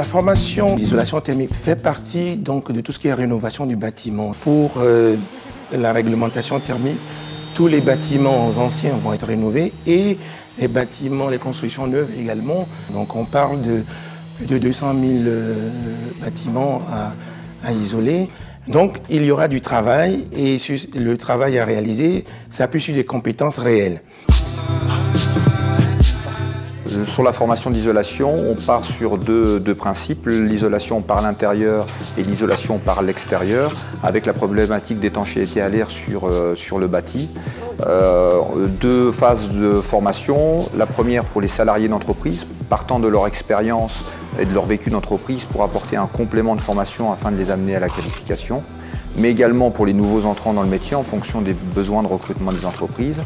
La formation d'isolation thermique fait partie donc de tout ce qui est rénovation du bâtiment. Pour la réglementation thermique, tous les bâtiments anciens vont être rénovés et les bâtiments, les constructions neuves également. Donc on parle de plus de 200 000 bâtiments à isoler. Donc il y aura du travail et le travail à réaliser s'appuie sur des compétences réelles. Sur la formation d'isolation, on part sur deux principes, l'isolation par l'intérieur et l'isolation par l'extérieur, avec la problématique d'étanchéité à l'air sur le bâti. Deux phases de formation, la première pour les salariés d'entreprise, partant de leur expérience et de leur vécu d'entreprise pour apporter un complément de formation afin de les amener à la qualification, mais également pour les nouveaux entrants dans le métier en fonction des besoins de recrutement des entreprises,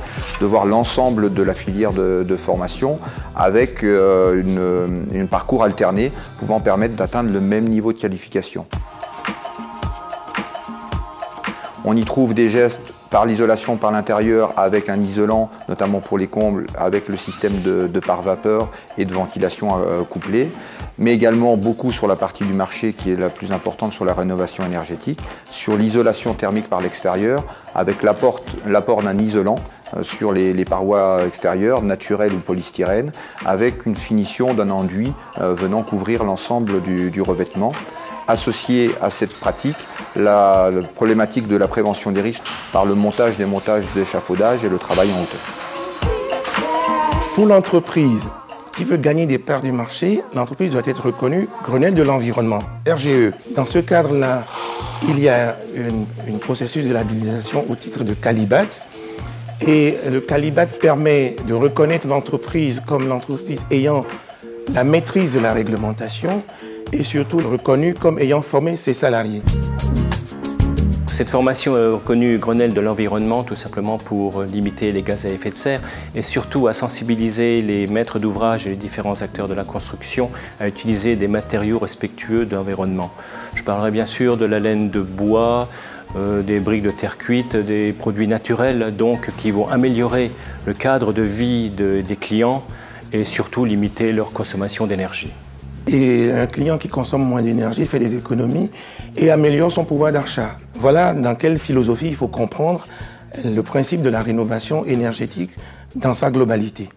de voir l'ensemble de la filière de formation avec un parcours alterné pouvant permettre d'atteindre le même niveau de qualification. On y trouve des gestes par l'isolation par l'intérieur avec un isolant, notamment pour les combles, avec le système de pare-vapeur et de ventilation couplée, mais également beaucoup sur la partie du marché qui est la plus importante sur la rénovation énergétique, sur l'isolation thermique par l'extérieur, avec l'apport d'un isolant sur les parois extérieures, naturelles ou polystyrène, avec une finition d'un enduit venant couvrir l'ensemble du revêtement. Associé à cette pratique, la problématique de la prévention des risques par le montage des montages d'échafaudage et le travail en hauteur. Pour l'entreprise qui veut gagner des parts du marché, l'entreprise doit être reconnue Grenelle de l'environnement, RGE. Dans ce cadre-là, il y a un processus de labellisation au titre de Qualibat. Et le Qualibat permet de reconnaître l'entreprise comme l'entreprise ayant la maîtrise de la réglementation et surtout reconnu comme ayant formé ses salariés. Cette formation est reconnue Grenelle de l'environnement tout simplement pour limiter les gaz à effet de serre et surtout à sensibiliser les maîtres d'ouvrage et les différents acteurs de la construction à utiliser des matériaux respectueux de l'environnement. Je parlerai bien sûr de la laine de bois, des briques de terre cuite, des produits naturels donc qui vont améliorer le cadre de vie des clients et surtout limiter leur consommation d'énergie. Et un client qui consomme moins d'énergie fait des économies et améliore son pouvoir d'achat. Voilà dans quelle philosophie il faut comprendre le principe de la rénovation énergétique dans sa globalité.